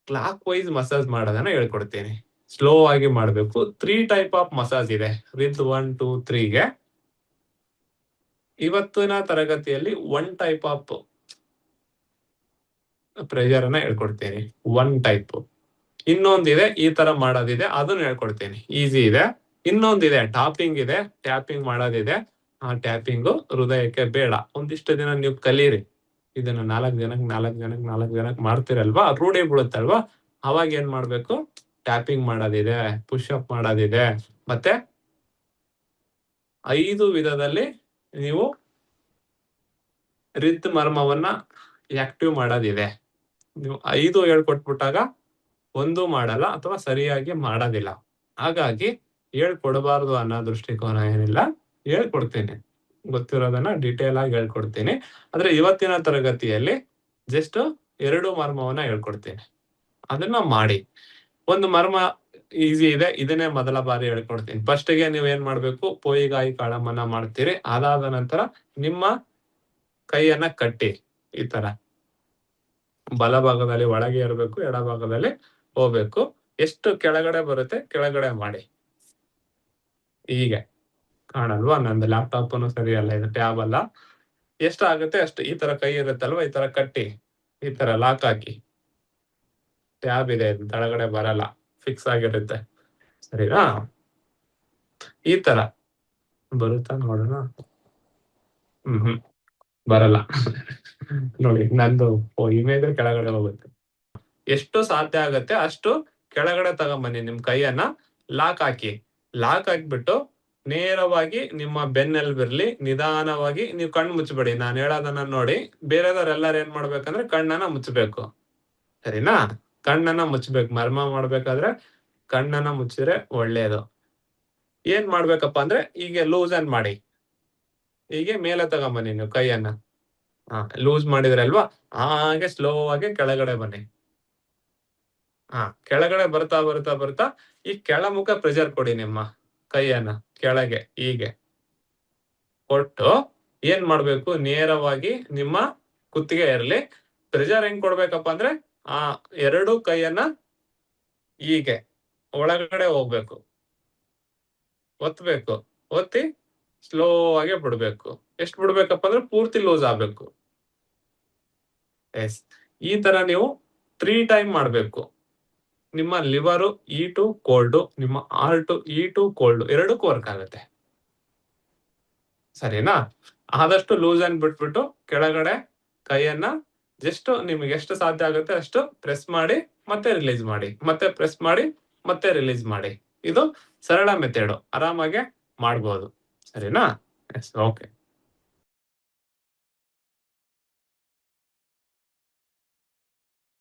Clock wise massage ಮಾಡೋದನ್ನ ಹೇಳ್ಕೊಡ್ತೀನಿ. Slow ಆಗಿ ಮಾಡಬೇಕು. 3 ಟೈಪ್ ಆಫ್ ಮಸಾಜ್ ಇದೆ. ವಿತ್ 1, 2, 3ಗೆ ಇವತ್ತಿನ ತರಗತಿಯಲ್ಲಿ 1 ಟೈಪ್ ಆಫ್ ಪ್ರೆಷರ್ ಅನ್ನ ಹೇಳ್ಕೊಡ್ತೀನಿ. 1 ಟೈಪ್. ಇನ್ನೊಂದಿದೆ ಈ ತರ ಮಾಡೋದಿದೆ, ಅದನ್ನ ಹೇಳ್ಕೊಡ್ತೀನಿ. ಈಸಿ ಇದೆ. ಇನ್ನೊಂದಿದೆ ಟಾಪಿಂಗ್ ಇದೆ, ಟ್ಯಾಪಿಂಗ್ ಮಾಡೋದಿದೆ. ಆ ಟ್ಯಾಪಿಂಗು ಹೃದಯಕ್ಕೆ ಬೇಡ. ಒಂದಿಷ್ಟು ದಿನ ನೀವು ಕಲೀರಿ. ಇದನ್ನ 4 ಜನಕ್ಕೆ ಮಾಡ್ತಿರಲ್ವಾ, ರೂಢಿ ಬೀಳುತ್ತಲ್ವಾ, ಅವಾಗ ಏನ್ ಮಾಡ್ಬೇಕು, ಟ್ಯಾಪಿಂಗ್ ಮಾಡೋದಿದೆ, ಪುಷ್ ಅಪ್ ಮಾಡೋದಿದೆ, ಮತ್ತೆ 5 ವಿಧದಲ್ಲಿ ನೀವು ಹೃದ್ ಮರ್ಮವನ್ನ ಆಕ್ಟಿವ್ ಮಾಡೋದಿದೆ. ನೀವು 5 ಹೇಳ್ಕೊಟ್ಬಿಟ್ಟಾಗ 1 ಮಾಡಲ್ಲ ಅಥವಾ ಸರಿಯಾಗಿ ಮಾಡೋದಿಲ್ಲ. ಹಾಗಾಗಿ ಹೇಳ್ಕೊಡಬಾರ್ದು ಅನ್ನೋ ದೃಷ್ಟಿಕೋನ ಏನಿಲ್ಲ, ಹೇಳ್ಕೊಡ್ತೀನಿ. ಗೊತ್ತಿರೋದನ್ನ ಡೀಟೇಲ್ ಆಗಿ ಹೇಳ್ಕೊಡ್ತೀನಿ. ಆದ್ರೆ ಇವತ್ತಿನ ತರಗತಿಯಲ್ಲಿ ಜಸ್ಟ್ 2 ಮರ್ಮವನ್ನ ಹೇಳ್ಕೊಡ್ತೀನಿ. ಅದನ್ನ ಮಾಡಿ. ಒಂದು ಮರ್ಮ ಈಸಿ ಇದೆ, ಇದನ್ನೇ ಮೊದಲ ಬಾರಿ ಹೇಳ್ಕೊಡ್ತೀನಿ. ಫಸ್ಟ್ ಗೆ ನೀವ್ ಏನ್ ಮಾಡ್ಬೇಕು, ಪೋಯಿಗಾಯಿ ಕಾಳಮ್ಮನ್ನ ಮಾಡ್ತೀರಿ. ಅದಾದ ನಂತರ ನಿಮ್ಮ ಕೈಯನ್ನ ಕಟ್ಟಿ ಈ ತರ ಬಲಭಾಗದಲ್ಲಿ ಒಳಗೆ ಇರಬೇಕು, ಎಡಭಾಗದಲ್ಲಿ ಹೋಗ್ಬೇಕು. ಎಷ್ಟು ಕೆಳಗಡೆ ಬರುತ್ತೆ ಕೆಳಗಡೆ ಮಾಡಿ. ಹೀಗೆ ಕಾಣಲ್ವಾ, ನಂದು ಲ್ಯಾಪ್ಟಾಪ್ ಸರಿ ಅಲ್ಲ, ಇದು ಟ್ಯಾಬ್ ಅಲ್ಲ. ಎಷ್ಟು ಆಗುತ್ತೆ ಅಷ್ಟು. ಈ ತರ ಕೈ ಇರುತ್ತಲ್ವಾ, ಈ ತರ ಕಟ್ಟಿ, ಈ ತರ ಲಾಕ್ ಹಾಕಿ. ಟ್ಯಾಬ್ ಇದೆ, ಕೆಳಗಡೆ ಬರಲ್ಲ, ಫಿಕ್ಸ್ ಆಗಿರುತ್ತೆ. ಸರಿನಾ? ಈ ತರ ಬರುತ್ತಾ ನೋಡೋಣ. ಬರಲ್ಲ. ನೋಡಿ, ನಂದು ಇಮೇಜ್ ಕೆಳಗಡೆ ಹೋಗುತ್ತೆ. ಎಷ್ಟು ಸಾಧ್ಯ ಆಗತ್ತೆ ಅಷ್ಟು ಕೆಳಗಡೆ ತಗೊಂಬನ್ನಿ. ನಿಮ್ ಕೈಯನ್ನ ಲಾಕ್ ಹಾಕಿ. ಲಾಕ್ ಹಾಕ್ಬಿಟ್ಟು ನೇರವಾಗಿ ನಿಮ್ಮ ಬೆನ್ನೆಲುಬಿರ್ಲಿ ನಿಧಾನವಾಗಿ ನೀವು ಕಣ್ಣು ಮುಚ್ಚಬೇಡಿ. ನಾನು ಹೇಳೋದನ್ನ ನೋಡಿ. ಬೇರೆದವ್ರೆಲ್ಲಾರು ಏನ್ ಮಾಡ್ಬೇಕಂದ್ರೆ ಕಣ್ಣನ್ನ ಮುಚ್ಚಬೇಕು. ಸರಿನಾ? ಕಣ್ಣನ್ನ ಮುಚ್ಚಬೇಕು. ಮರ್ಮ ಮಾಡ್ಬೇಕಾದ್ರೆ ಕಣ್ಣನ್ನ ಮುಚ್ಚಿದ್ರೆ ಒಳ್ಳೇದು. ಏನ್ ಮಾಡ್ಬೇಕಪ್ಪ ಅಂದ್ರೆ ಹೀಗೆ ಲೂಸನ್ ಮಾಡಿ. ಹೀಗೆ ಮೇಲೆ ತಗೊಂಬನ್ನಿ ನೀವು ಕೈಯನ್ನ. ಲೂಸ್ ಮಾಡಿದ್ರಲ್ವಾ, ಹಾಗೆ ಸ್ಲೋ ಆಗಿ ಕೆಳಗಡೆ ಬನ್ನಿ. ಕೆಳಗಡೆ ಬರ್ತಾ ಬರ್ತಾ ಬರ್ತಾ ಈ ಕೆಳಮುಖ ಪ್ರೆಷರ್ ಕೊಡಿ. ನಿಮ್ಮ ಕೈಯನ್ನ ಕೆಳಗೆ ಹೀಗೆ ಕೊಟ್ಟು ಏನ್ ಮಾಡ್ಬೇಕು, ನೇರವಾಗಿ ನಿಮ್ಮ ಕುತ್ತಿಗೆ ಇರಲಿ. ಪ್ರೆಷರ್ ಹೆಂಗ್ ಕೊಡ್ಬೇಕಪ್ಪ ಅಂದ್ರೆ ಆ 2 ಕೈಯನ್ನ ಹೀಗೆ ಒಳಗಡೆ ಹೋಗ್ಬೇಕು, ಒತ್ತಬೇಕು. ಒತ್ತಿ ಸ್ಲೋ ಆಗಿ ಬಿಡ್ಬೇಕು. ಎಷ್ಟು ಬಿಡ್ಬೇಕಪ್ಪ ಅಂದ್ರೆ ಪೂರ್ತಿ ಲೂಸ್ ಆಗ್ಬೇಕು. ಎಸ್, ಈ ತರ ನೀವು 3 ಟೈಮ್ ಮಾಡ್ಬೇಕು. ನಿಮ್ಮ ಲಿವರು ಈಟು ಕೋಲ್ಡ್, ನಿಮ್ಮ ಹಾರ್ಟ್ ಈಟು ಕೋಲ್ಡ್ ಎರಡಕ್ಕೂ ವರ್ಕ್ ಆಗುತ್ತೆ. ಸರಿನಾ? ಆದಷ್ಟು ಲೂಸ್ ಅನ್ ಬಿಟ್ಬಿಟ್ಟು ಕೆಳಗಡೆ ಕೈಯನ್ನ ಜಸ್ಟ್ ನಿಮ್ಗೆ ಎಷ್ಟು ಸಾಧ್ಯ ಆಗುತ್ತೆ ಅಷ್ಟು ಪ್ರೆಸ್ ಮಾಡಿ ಮತ್ತೆ ರಿಲೀಸ್ ಮಾಡಿ, ಮತ್ತೆ ಪ್ರೆಸ್ ಮಾಡಿ ಮತ್ತೆ ರಿಲೀಸ್ ಮಾಡಿ. ಇದು ಸರಳ ಮೆಥಡ್, ಆರಾಮಾಗಿ ಮಾಡ್ಬೋದು. ಸರಿನಾ? Yes, okay.